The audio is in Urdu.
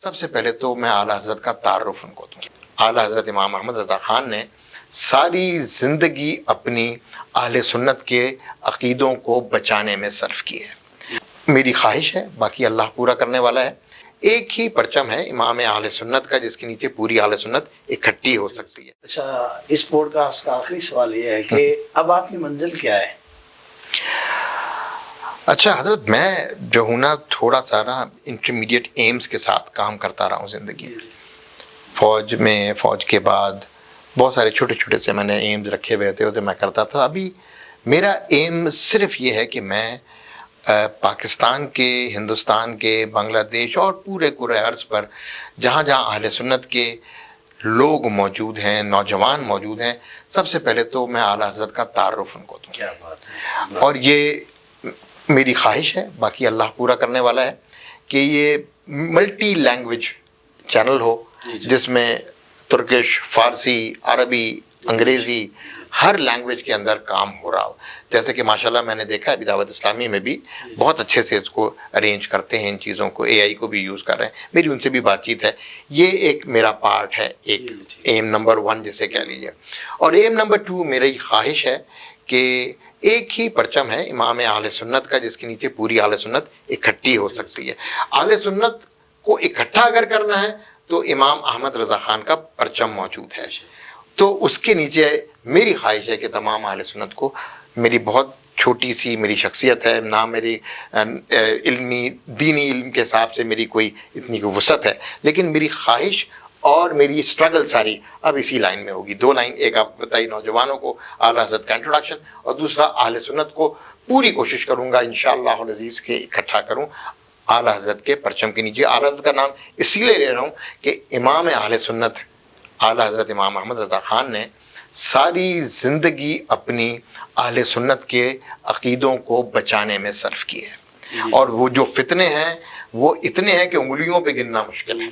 سب سے پہلے تو میں اعلیٰ حضرت کا تعارف ان کو دوں. اعلیٰ حضرت امام احمد رضا خان نے ساری زندگی اپنی اہل سنت کے عقیدوں کو بچانے میں صرف کی ہے. میری خواہش ہے، باقی اللہ پورا کرنے والا ہے، ایک ہی پرچم ہے امام اہل سنت کا جس کے نیچے پوری اہل سنت اکٹھی ہو سکتی ہے. اچھا، اس پوڈ کاسٹ کا آخری سوال یہ ہے کہ اب آپ کی منزل کیا ہے؟ اچھا حضرت، میں جو ہوں نا تھوڑا سا نا انٹرمیڈیٹ ایمز کے ساتھ کام کرتا رہا ہوں زندگی میں. فوج کے بعد بہت سارے چھوٹے چھوٹے سے میں نے ایمز رکھے ہوئے تھے، میں کرتا تھا. ابھی میرا ایم صرف یہ ہے کہ میں پاکستان کے، ہندوستان کے، بنگلہ دیش اور پورے عرض پر جہاں جہاں اہل سنت کے لوگ موجود ہیں، نوجوان موجود ہیں، سب سے پہلے تو میں اعلیٰ حضرت کا تعارف ان کو دوں. کیا بات ہے. اور یہ میری خواہش ہے، باقی اللہ پورا کرنے والا ہے، کہ یہ ملٹی لینگویج چینل ہو جس میں ترکش، فارسی، عربی، انگریزی ہر لینگویج کے اندر کام ہو رہا ہو. جیسے کہ ماشاءاللہ میں نے دیکھا ہے دعوت اسلامی میں بھی بہت اچھے سے اس کو ارینج کرتے ہیں، ان چیزوں کو، اے آئی کو بھی یوز کر رہے ہیں. میری ان سے بھی بات چیت ہے. یہ ایک میرا پارٹ ہے، ایک ایم نمبر 1 جسے کہہ لیجیے. اور ایم نمبر 2 میری خواہش ہے کہ ایک ہی پرچم ہے امام اہل سنت کا جس کے نیچے پوری اہل سنت اکٹھی ہو سکتی ہے. اہل سنت کو اکٹھا اگر کرنا ہے تو امام احمد رضا خان کا پرچم موجود ہے. تو اس کے نیچے میری خواہش ہے کہ تمام اہل سنت کو، میری بہت چھوٹی سی میری شخصیت ہے، نہ میری علمی دینی علم کے حساب سے میری کوئی اتنی وسعت ہے، لیکن میری خواہش اور میری اسٹرگل ساری اب اسی لائن میں ہوگی. 2 لائن، ایک آپ بتائی نوجوانوں کو اعلیٰ حضرت کا انٹروڈکشن، اور دوسرا اہل سنت کو پوری کوشش کروں گا انشاءاللہ العزیز کے اکٹھا کروں اعلیٰ حضرت کے پرچم کے نیچے. اعلیٰ حضرت کا نام اسی لیے لے رہا ہوں کہ امام اہل سنت اعلیٰ حضرت امام احمد رضا خان نے ساری زندگی اپنی اہل سنت کے عقیدوں کو بچانے میں صرف کی ہے. اور وہ جو فتنے ہیں وہ اتنے ہیں کہ انگلیوں پہ گننا مشکل ہے.